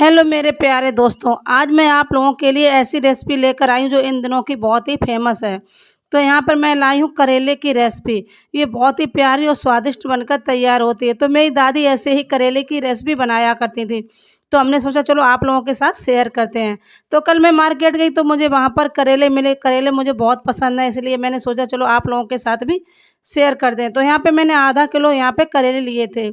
Hello मेरे प्यारे दोस्तों, आज मैं आप लोगों के लिए ऐसी रेसिपी लेकर आई हूँ जो इन दिनों की बहुत ही फेमस है। तो यहाँ पर मैं लाई हूँ करेले की रेसिपी। ये बहुत ही प्यारी और स्वादिष्ट बनकर तैयार होती है। तो मेरी दादी ऐसे ही करेले की रेसिपी बनाया करती थी। तो हमने सोचा चलो आप लोगों के साथ शेयर करते हैं। तो कल मैं मार्केट गई तो मुझे वहाँ पर करेले मिले। करेले मुझे बहुत पसंद है, इसलिए मैंने सोचा चलो आप लोगों के साथ भी शेयर कर दें। तो यहाँ पे मैंने आधा किलो यहाँ पे करेले लिए थे।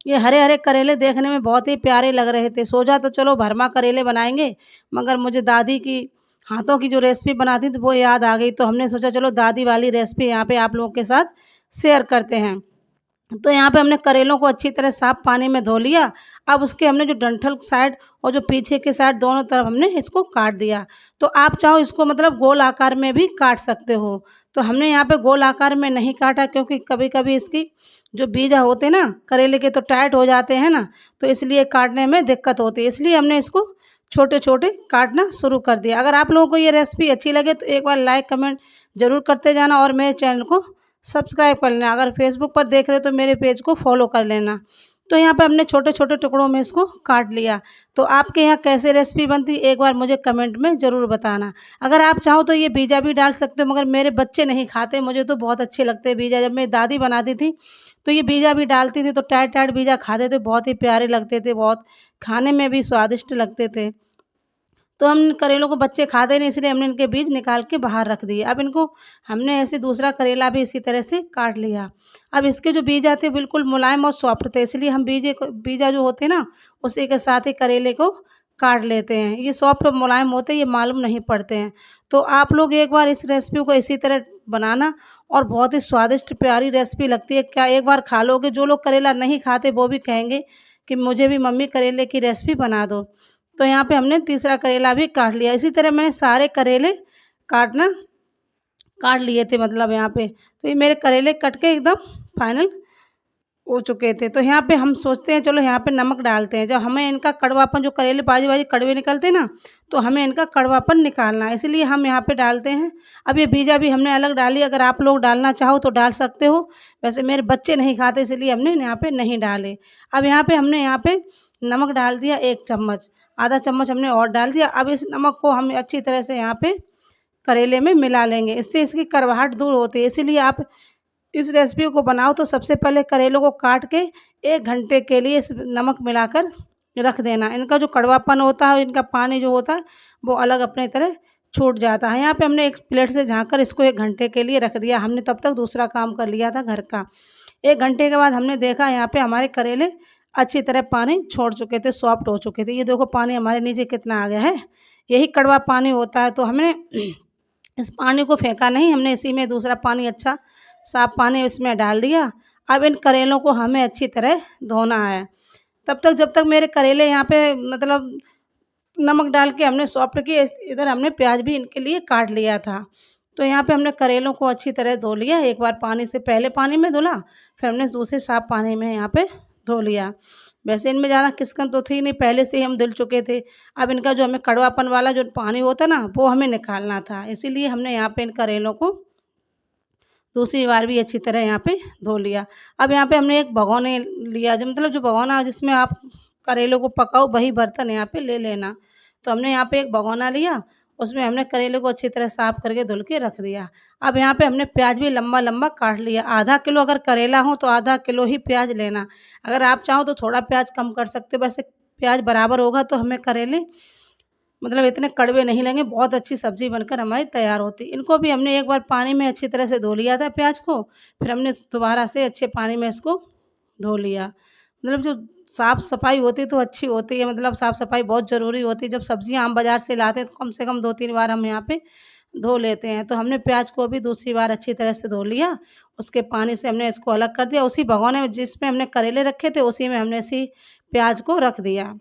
ये हरे-हरे करेले देखने में बहुत ही प्यारे लग रहे थे। सोचा तो चलो भरमा करेले बनाएँगे, मगर मुझे दादी की हाथों की जो रेसिपी बनाती थी वो याद आ गई। तो हमने सोचा चलो दादी वाली रेसिपी यहाँ पे आप लोगों के साथ शेयर करते हैं। तो यहाँ पे हमने करेलों को अच्छी तरह साफ पानी में धो लिया। अब उसके हमने जो डंठल साइड और जो पीछे के साइड दोनों तरफ हमने इसको काट दिया। तो आप चाहो इसको मतलब गोल आकार में भी काट सकते हो। तो हमने यहाँ पे गोल आकार में नहीं काटा, क्योंकि कभी-कभी इसकी जो बीजा होते हैं ना करेले के तो टाइट हो जाते हैं ना, तो इसलिए काटने में दिक्कत होती है। इसलिए हमने इसको छोटे-छोटे काटना शुरू कर दिया। अगर आप लोगों को ये रेसिपी अच्छी लगे तो एक बार लाइक कमेंट ज़रूर करते जाना और मेरे चैनल को सब्सक्राइब कर लेना। अगर फेसबुक पर देख रहे हो तो मेरे पेज को फॉलो कर लेना। तो यहाँ पे हमने छोटे-छोटे टुकड़ों में इसको काट लिया। तो आपके यहाँ कैसे रेसिपी बनती है एक बार मुझे कमेंट में ज़रूर बताना। अगर आप चाहो तो ये बीजा भी डाल सकते हो, मगर मेरे बच्चे नहीं खाते, मुझे तो बहुत अच्छे लगते हैं बीजा। जब मेरी दादी बनाती थी तो ये बीजा भी डालती थी, तो टाइट-टाइट बीजा खाते थे, बहुत ही प्यारे लगते थे, बहुत खाने में भी स्वादिष्ट लगते थे। तो हम करेलों को बच्चे खाते नहीं, इसलिए हमने इनके बीज निकाल के बाहर रख दिए। अब इनको हमने ऐसे दूसरा करेला भी इसी तरह से काट लिया। अब इसके जो बीज आते हैं बिल्कुल मुलायम और सॉफ्ट थे, इसलिए हम बीजा जो होते हैं ना उसी के साथ ही करेले को काट लेते हैं। ये सॉफ्ट और मुलायम होते हैं, ये मालूम नहीं पड़ते हैं। तो आप लोग एक बार इस रेसिपी को इसी तरह बनाना, और बहुत ही स्वादिष्ट प्यारी रेसिपी लगती है। क्या एक बार खा लोगे, जो लोग करेला नहीं खाते वो भी कहेंगे कि मुझे भी मम्मी करेले की रेसिपी बना दो। तो यहाँ पे हमने तीसरा करेला भी काट लिया। इसी तरह मैंने सारे करेले काटना काट लिए थे, मतलब यहाँ पे। तो ये मेरे करेले कट के एकदम फाइनल हो चुके थे। तो यहाँ पे हम सोचते हैं चलो यहाँ पे नमक डालते हैं। जब हमें इनका कड़वापन, जो करेले बाजी-बाजी कड़वे निकलते हैं ना, तो हमें इनका कड़वापन निकालना है, इसलिए हम यहाँ पे डालते हैं। अब ये बीजा भी हमने अलग डाली, अगर आप लोग डालना चाहो तो डाल सकते हो। वैसे मेरे बच्चे नहीं खाते, इसलिए हमने यहाँ पे नहीं डाले। अब यहाँ पे हमने यहाँ पे नमक डाल दिया 1 चम्मच, आधा चम्मच हमने और डाल दिया। अब इस नमक को हम अच्छी तरह से यहाँ पे करेले में मिला लेंगे, इससे इसकी कड़वाहट दूर होती है। इसीलिए आप इस रेसिपी को बनाओ तो सबसे पहले करेलों को काट के 1 घंटे के लिए इस नमक मिलाकर रख देना। इनका जो कड़वापन होता है, इनका पानी जो होता है वो अलग अपनी तरह छूट जाता है। यहाँ पे हमने एक प्लेट से झाँककर इसको 1 घंटे के लिए रख दिया। हमने तब तक दूसरा काम कर लिया था घर का। 1 घंटे के बाद हमने देखा यहाँ पे हमारे करेले अच्छी तरह पानी छोड़ चुके थे, सॉफ्ट हो चुके थे। ये देखो पानी हमारे नीचे कितना आ गया है, यही कड़वा पानी होता है। तो हमने इस पानी को फेंका नहीं, हमने इसी में दूसरा पानी, अच्छा साफ पानी इसमें डाल दिया। अब इन करेलों को हमें अच्छी तरह धोना है। तब तक जब तक मेरे करेले यहाँ पे मतलब नमक डाल के हमने सॉफ्ट किए, इधर हमने प्याज भी इनके लिए काट लिया था। तो यहाँ पे हमने करेलों को अच्छी तरह धो लिया। एक बार पानी से पहले पानी में धुला, फिर हमने दूसरे साफ पानी में यहाँ पे धो लिया। वैसे इनमें ज़्यादा किस्कन तो थी नहीं, पहले से ही हम धुल चुके थे। अब इनका जो हमें कड़वापन वाला जो पानी होता है ना, वो हमें निकालना था, इसीलिए हमने यहाँ पे इन करेलों को दूसरी बार भी अच्छी तरह यहाँ पे धो लिया। अब यहाँ पे हमने एक भगोने लिया, जो मतलब जो भगोना जिसमें आप करेलों को पकाओ, वही बर्तन यहाँ पे ले लेना। तो हमने यहाँ पे एक भगोना लिया, उसमें हमने करेले को अच्छी तरह साफ़ करके धुल के रख दिया। अब यहाँ पे हमने प्याज भी लंबा-लंबा काट लिया। आधा किलो अगर करेला हो तो आधा किलो ही प्याज लेना। अगर आप चाहो तो थोड़ा प्याज कम कर सकते हो, वैसे प्याज बराबर होगा तो हमें करेले मतलब इतने कड़वे नहीं लगेंगे, बहुत अच्छी सब्ज़ी बनकर हमारी तैयार होती। इनको भी हमने एक बार पानी में अच्छी तरह से धो लिया था प्याज को, फिर हमने दोबारा से अच्छे पानी में इसको धो लिया। मतलब जो साफ़-सफ़ाई होती तो अच्छी होती है, मतलब साफ़-सफ़ाई बहुत ज़रूरी होती है। जब सब्ज़ियाँ हम बाज़ार से लाते हैं तो कम से कम 2-3 बार हम यहाँ पे धो लेते हैं। तो हमने प्याज को भी दूसरी बार अच्छी तरह से धो लिया, उसके पानी से हमने इसको अलग कर दिया। उसी भगोने में जिसमें हमने करेले रखे थे, उसी में हमने इसी प्याज को रख दिया।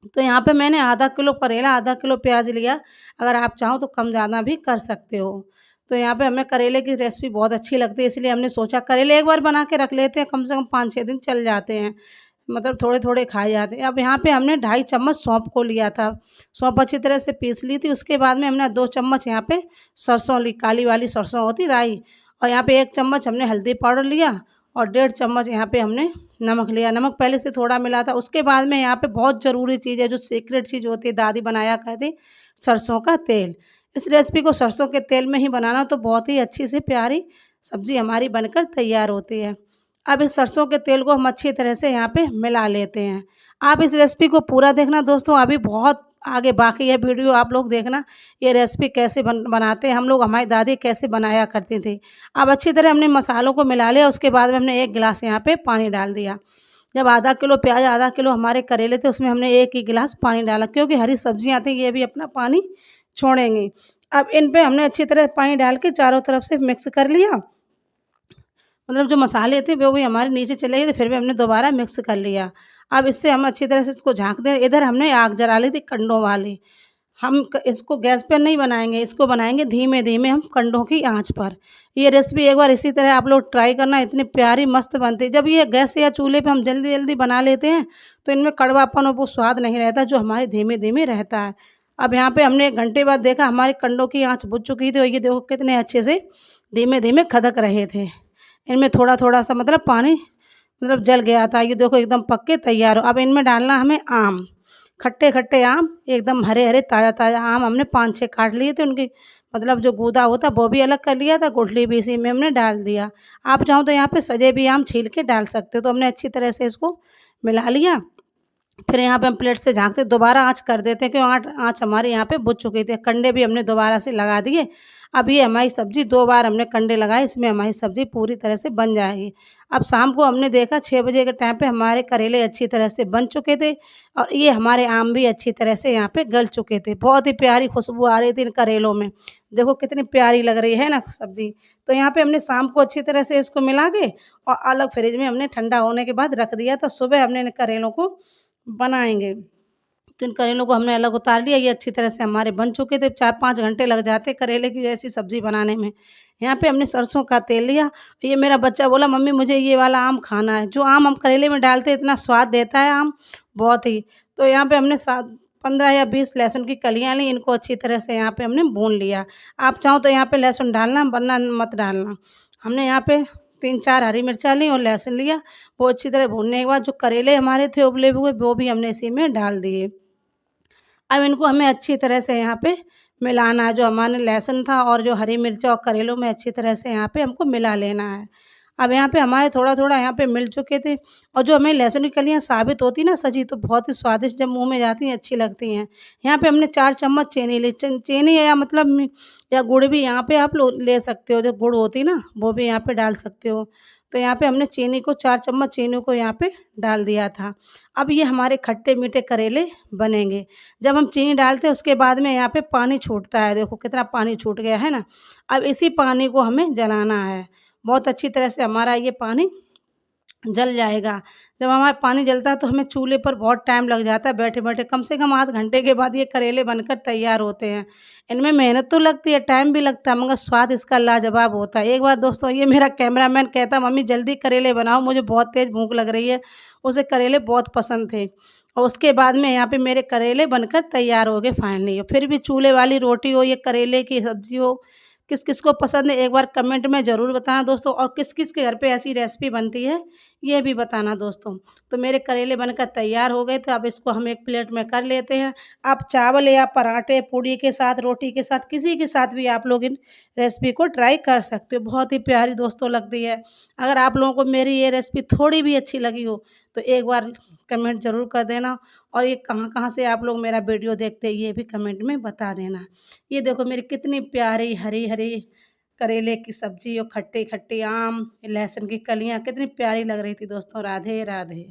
तो यहाँ पे मैंने आधा किलो करेला, आधा किलो प्याज लिया। अगर आप चाहो तो कम ज़्यादा भी कर सकते हो। तो यहाँ पे हमें करेले की रेसिपी बहुत अच्छी लगती है, इसलिए हमने सोचा करेले एक बार बना के रख लेते हैं, कम से कम 5-6 दिन चल जाते हैं। मतलब थोड़े-थोड़े खाए जाते हैं। अब यहाँ पे हमने 2.5 चम्मच सौंफ को लिया था। सौंफ अच्छी तरह से पीस ली थी। उसके बाद में हमने 2 चम्मच यहाँ पे सरसों ली, काली वाली सरसों होती राई, और यहाँ पे 1 चम्मच हमने हल्दी पाउडर लिया और 1.5 चम्मच यहाँ पे हमने नमक लिया, नमक पहले से थोड़ा मिला था। उसके बाद में यहाँ पे बहुत ज़रूरी चीज़ है, जो सीक्रेट चीज़ होती है, दादी बनाया करती, सरसों का तेल। इस रेसिपी को सरसों के तेल में ही बनाना तो बहुत ही अच्छी सी प्यारी सब्ज़ी हमारी बनकर तैयार होती है। अब इस सरसों के तेल को हम अच्छी तरह से यहाँ पे मिला लेते हैं। आप इस रेसिपी को पूरा देखना दोस्तों, अभी बहुत आगे बाकी है वीडियो, आप लोग देखना ये रेसिपी कैसे बनाते हैं हम लोग, हमारी दादी कैसे बनाया करती थी। अब अच्छी तरह हमने मसालों को मिला लिया, उसके बाद में हमने 1 गिलास यहाँ पे पानी डाल दिया। जब आधा किलो प्याज, आधा किलो हमारे करेले थे, उसमें हमने 1 ही गिलास पानी डाला, क्योंकि हरी सब्जियाँ थी, ये भी अपना पानी छोड़ेंगी। अब इन पे हमने अच्छी तरह पानी डाल के चारों तरफ से मिक्स कर लिया। मतलब जो मसाले थे वो भी हमारे नीचे चले गए थे, फिर भी हमने दोबारा मिक्स कर लिया। अब इससे हम अच्छी तरह से इसको झाँक दें। इधर हमने आग जला ली थी कंडों वाली। हम क इसको गैस पे नहीं बनाएँगे, इसको बनाएँगे धीमे-धीमे हम कंडों की आँच पर। ये रेसिपी एक बार इसी तरह आप लोग ट्राई करना, इतनी प्यारी मस्त बनती है। जब ये गैस या चूल्हे पे हम जल्दी-जल्दी बना लेते हैं, तो इनमें कड़वापन और वो स्वाद नहीं रहता जो हमारे धीमे-धीमे रहता है। अब यहाँ पे हमने 1 घंटे बाद देखा, हमारे कंडों की आँच बुझ चुकी थी और ये देखो कितने अच्छे से धीमे-धीमे खदक रहे थे। इनमें थोड़ा-थोड़ा सा मतलब पानी मतलब जल गया था। ये देखो एकदम पक के तैयार हो। अब इनमें डालना हमें आम, खट्टे-खट्टे आम, एकदम हरे-हरे ताज़ा-ताज़ा आम हमने 5-6 काट लिए थे। उनकी मतलब जो गूदा होता है वो भी अलग कर लिया था, गुठली भी इसी में हमने डाल दिया। आप चाहो तो यहाँ पे सजे भी आम छील के डाल सकते हो। तो हमने अच्छी तरह से इसको मिला लिया। फिर यहाँ पे हम प्लेट से झाँकते दोबारा आँच कर देते हैं, क्यों आँच हमारी यहाँ पे बुझ चुकी थी। कंडे भी हमने दोबारा से लगा दिए। अब ये हमारी सब्ज़ी 2 बार हमने कंडे लगाए, इसमें हमारी सब्ज़ी पूरी तरह से बन जाएगी। अब शाम को हमने देखा 6 बजे के टाइम पे हमारे करेले अच्छी तरह से बन चुके थे और ये हमारे आम भी अच्छी तरह से यहाँ पे गल चुके थे। बहुत ही प्यारी खुशबू आ रही थी इन करेलों में। देखो कितनी प्यारी लग रही है ना सब्ज़ी। तो यहाँ पे हमने शाम को अच्छी तरह से इसको मिला के और अलग फ्रिज में हमने ठंडा होने के बाद रख दिया था। सुबह हमने इन करेलों को बनाएँगे। तो इन करेलों को हमने अलग उतार लिया, ये अच्छी तरह से हमारे बन चुके थे, 4-5 घंटे लग जाते करेले की जैसी सब्ज़ी बनाने में। यहाँ पे हमने सरसों का तेल लिया, ये मेरा बच्चा बोला मम्मी मुझे ये वाला आम खाना है, जो आम हम करेले में डालते हैं इतना स्वाद देता है आम, बहुत ही। तो यहाँ पे हमने 15 या 20 लहसुन की कलियाँ ली, इनको अच्छी तरह से यहाँ पे हमने भून लिया। आप चाहो तो यहाँ पे लहसुन डालना वरना मत डालना। हमने यहाँ पे 3-4 हरी मिर्चा ली और लहसुन लिया, वो अच्छी तरह भूनने के बाद जो करेले हमारे थे उबले हुए वो भी हमने इसी में डाल दिए। अब इनको हमें अच्छी तरह से यहाँ पे मिलाना है, जो हमारे लहसुन था और जो हरी मिर्चा और करेलों में अच्छी तरह से यहाँ पे हमको मिला लेना है। अब यहाँ पे हमारे थोड़ा-थोड़ा यहाँ पे मिल चुके थे और जो हमें लहसुन की कलियाँ साबित होती ना सजी, तो बहुत ही स्वादिष्ट जब मुँह में जाती हैं अच्छी लगती हैं। यहाँ पे हमने 4 चम्मच चीनी ली, चीनी या मतलब या गुड़ भी यहाँ पे आप ले सकते हो, जो गुड़ होती है ना वो भी यहाँ पे डाल सकते हो। तो यहाँ पे हमने चीनी को 4 चम्मच चीनी को यहाँ पे डाल दिया था। अब ये हमारे खट्टे-मीठे करेले बनेंगे। जब हम चीनी डालते हैं उसके बाद में यहाँ पे पानी छूटता है, देखो कितना पानी छूट गया है ना। अब इसी पानी को हमें जलाना है। बहुत अच्छी तरह से हमारा ये पानी जल जाएगा। जब हमारा पानी जलता है तो हमें चूल्हे पर बहुत टाइम लग जाता है बैठे-बैठे, कम से कम आध घंटे के बाद ये करेले बनकर तैयार होते हैं। इनमें मेहनत तो लगती है, टाइम भी लगता है, मगर स्वाद इसका लाजवाब होता है। एक बार दोस्तों ये मेरा कैमरामैन कहता मम्मी जल्दी करेले बनाओ, मुझे बहुत तेज़ भूख लग रही है। उसे करेले बहुत पसंद थे और उसके बाद में यहाँ पे मेरे करेले बनकर तैयार हो गए फाइनली। फिर भी चूल्हे वाली रोटी हो, ये करेले की सब्ज़ी हो, किस-किस को पसंद है एक बार कमेंट में ज़रूर बताना दोस्तों, और किस-किस के घर पे ऐसी रेसिपी बनती है ये भी बताना दोस्तों। तो मेरे करेले बनकर तैयार हो गए थे, अब इसको हम एक प्लेट में कर लेते हैं। आप चावल या पराठे, पूड़ी के साथ, रोटी के साथ, किसी के साथ भी आप लोग इन रेसिपी को ट्राई कर सकते हो। बहुत ही प्यारी दोस्तों लगती है। अगर आप लोगों को मेरी ये रेसिपी थोड़ी भी अच्छी लगी हो तो एक बार कमेंट ज़रूर कर देना, और ये कहाँ-कहाँ से आप लोग मेरा वीडियो देखते हैं ये भी कमेंट में बता देना। ये देखो मेरी कितनी प्यारी हरी-हरी करेले की सब्ज़ी और खट्टे-खट्टे आम, लहसुन की कलियाँ कितनी प्यारी लग रही थी दोस्तों। राधे राधे।